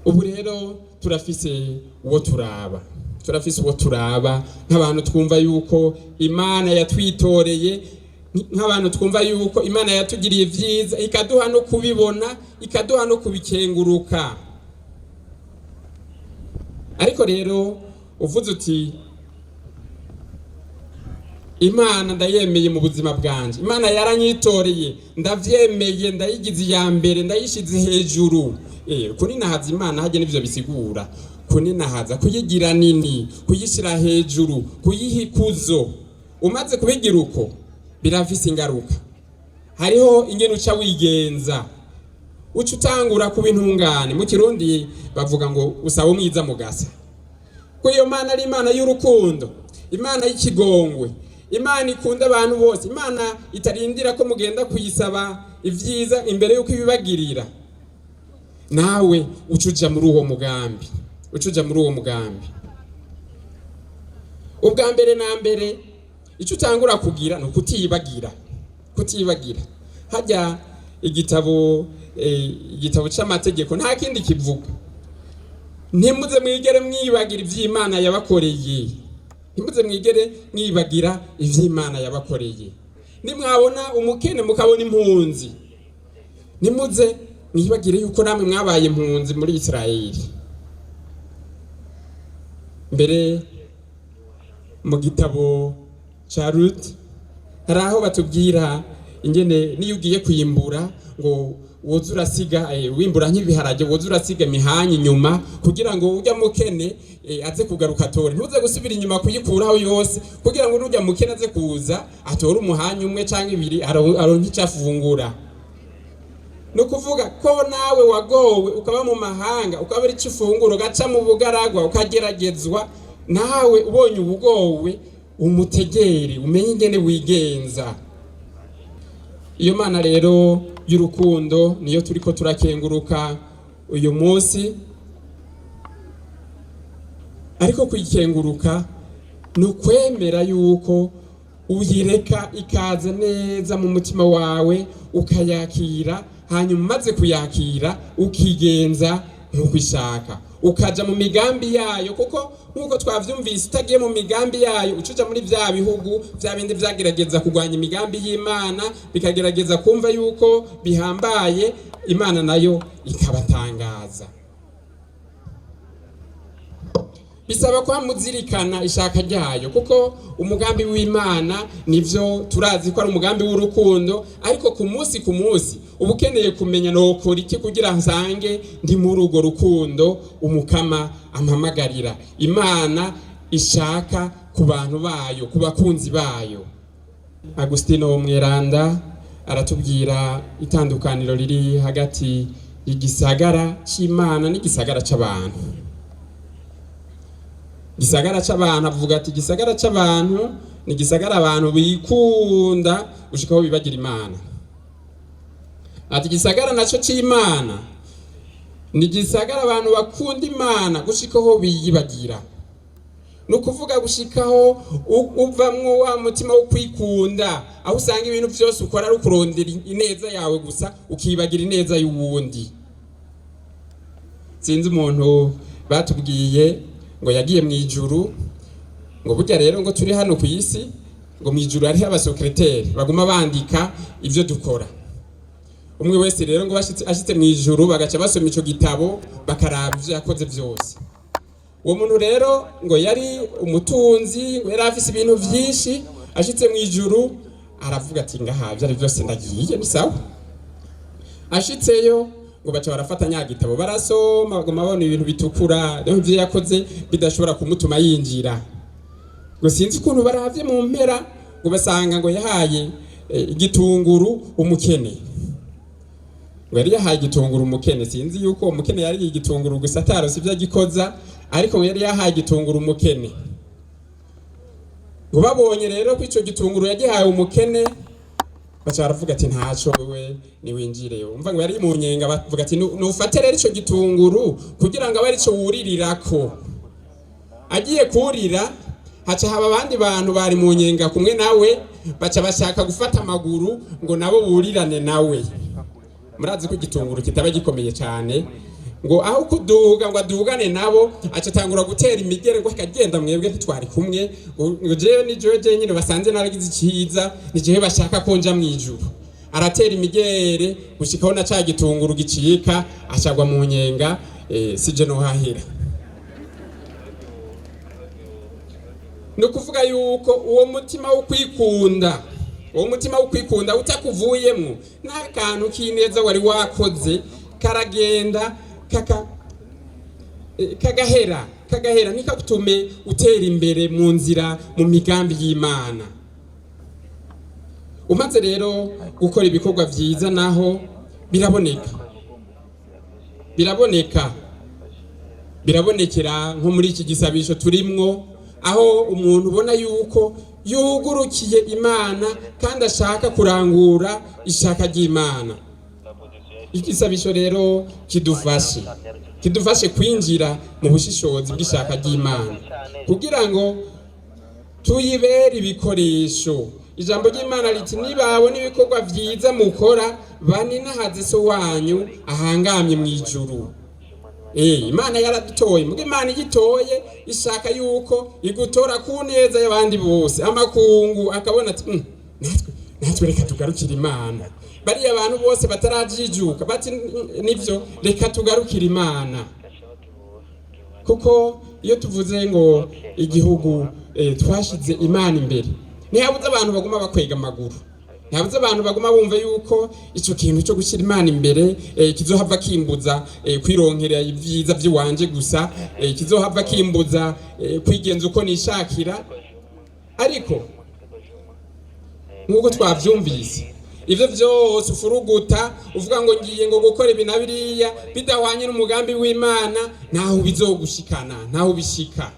ubu rero turafise uwo turaba nk'abantu twumva yuko Imana yatwitoreye, nk'abantu twumva yuko Imana yatugiriye vyiza ikaduha no kubibona, ikaduha no kubikenguruka. Ariko rero uvuze uti Imana ndayemeye mu buzima bwanje, Imana yaranyitoreye, ndavyemeye, ndayigize iya mbere, ndayishize hejuru. Kuninahaza Imana haje n'ivyo bisigura. Kuninahaza, kuyigira nini, kuyishira hejuru, kuyiha ikuzo. Umaze kubigira uko birafise ingaruka. Hariho ingene uca wigenza, uca utangura kuba intungane. Mu Kirundi bavuga ngo usaba umwiza mugasa. Ko iyo Mana ari Imana y'urukundo, Imana y'ikigongwe, Imana ikunda abantu bose, Imana itarindira ko mugenda kuyisaba ivyiza imbere yuko ibibagirira. Nawe ucuja muri uwo mugambi, ubwa mbere na mbere icyo utangura kugira no kutibagira. Hajya igitabo c'amategeko nta kindi kivuga. Ntimuze mwigere mwibagira ivy'Imana yabakoreye. Nimwabona umukene mukabona impunzi, nimuze mwibagire yuko namwe mwabaye impunzi muri Isirayeli. Mbere mu gitabo ca Ruth hari aho batubwira ingene niyo ugiye kuyimbura ngo woza urasiga wimbura nk'ibiharage, woza urasiga mihanyi inyuma kugira ngo ujya mukene aze kugaruka atore. Ntuze gusubira inyuma kuyikuraho yose kugira ngo n'ujya mukene aze kuza atore umuhanyi umwe canke ibiri aronke icafungura. No kuvuga ko nawe wagowe ukaba mu mahanga, ukaba ari cifunguro gaca mu bugaragwa, ukageragezwa. Nawe ubonye ubugowe umutegere, umenye ingene wigenza. Iyo Mana rero y'urukundo niyo turiko turakenguruka uyu munsi. Ariko kuyikenguruka no kwemera yuko uyireka ikaza neza mu mutima wawe, ukayakira, hanyuma maze kuyakira ukigenza nk'uko ishaka, ukaja mu migambi yayo. Kuko nk'uko twavyumvise, utagiye mu migambi yayo ucuja muri vya bihugu vya bindi vyagerageza kugwanya imigambi y'Imana, bikagerageza kumva yuko bihambaye, Imana nayo ikabatangaza. Bisaba kwa muzirikana ishaka ryayo, kuko umugambi w'Imana nivyo turazi ko ari umugambi w'urukundo. Ariko ku munsi uba ukeneye kumenya nokora iki kugira nsange ndi muri urwo rukundo umukama ampamagarira. Imana ishaka ku bantu bayo, ku bakunzi bayo. Agustino Mweranda aratubwira itandukaniro riri hagati y'igisagara c'Imana n'igisagara c'abantu. Gisagara c'abantu avuga ati gisagara c'abantu ni gisagara abantu bikunda gushikaho bibagira Imana. Ati gisagara naco c'Imana ni gisagara abantu bakunda Imana gushikaho biyibagira. No kuvuga gushikaho uvamwo wa mutima wo kwikunda, aho usanga ibintu byose ukora ari kurondera ineza yawe gusa, ukibagira ineza y'uwundi. Sinzi umuntu batubwiye ngo yagiye mu ijuru, ngo burya rero ngo turi hano ku isi, ngo mu ijuru hariho abasekreteri baguma bandika ivyo dukora. Umwe wese rero ngo ashitse mu ijuru bagaca basoma ico gitabo bakaraba ivyo yakoze vyose. Uwo muntu rero ngo yari umutunzi, ngo yari afise ibintu vyinshi. Ashitse mu ijuru aravuga ati ngaha vyari vyose ndagiye, ni sawa. Ashitseyo ngo baca barafata nya gitabo barasoma, bagoma babona ibintu bitukura ivyo yakoze bidashobora kumutuma yinjira. Ngo sinzi ukuntu baravye mu mpera ngo basanga ngo yahaye igitunguru umukene. Ngo yari yahaye igitunguru umukene. Sinzi yuko umukene yari igitunguru gusa atarose ivyo agikoza, ariko ngo yari yahaye igitunguru umukene. Ngo babonye rero ko ico gitunguru yagihaye umukene, baca baravuga ati ntaco wewe ni winjireyo. Umva ngo yari mu nyenga, bavuga ati nufate rero ico gitunguru kugira ngo abe arico wuririrako. Agiye kurira haca haba abandi bantu bari mu nyenga kumwe nawe, baca bashaka gufata amaguru ngo nabo burirane nawe. Murazi ko igitunguru kitaba gikomeye cyane, ngo aho kuduga ngo adugane nabo acatangura gutera imigere ngo akagenda mwebwe ntitwari kumwe ngo jewe ni jewe nyine basanze naragize iciza ni jewe bashaka konja mwijuru aratera imigere gushikaho na ca gitunguru gicika acagwa mu nyenga sije no hahira. No kuvuga yuko uwo mutima wo kwikunda utakuvuyemo n'akantu kineza wari wakoze karagenda kagahera nikagutume utera imbere mu nzira mu migambi y'Imana. Umaze rero gukora ibikorwa vyiza naho birabonekera nko muri iki gisabisho turimwo, aho umuntu ubona yuko yugurukiye Imana kandi ashaka kurangura ishaka ry'Imana. Igisabisho rero kidufashe kwinjira mu bushishozi bw'ishaka ry'Imana kugira ngo tuyibere ibikoresho. Ijambo ry'Imana riti nibabona ibikorwa vyiza mukora baninahaze so wanyu ahangamye mwijuru. Imana yaradutoye, muga Imana igitoye ishaka yuko igutora ku neza y'abandi bose. Amakungu akabona ati natwe reka tugarukira Imana. Bariya abantu bose batarajijuka bati nivyo reka tugarukira Imana. Kuko iyo tuvuze ngo igihugu twashize Imana imbere, ntihabuze abantu baguma bakwega amaguru, ntihabuze abantu baguma bumva yuko ico kintu cyo gushyira Imana imbere kizohava kimbuza kwironkera ibyiza by'iwanje gusa, kizohava kimbuza kwigenza uko nishakira. Ariko nkuko twavyumvise ivyo vyose ufuruguta uvuga ngo ngiye ngo gukora ibintu biriya bidahwanye n'umugambi w'Imana, naho bizogushikana, naho bishika.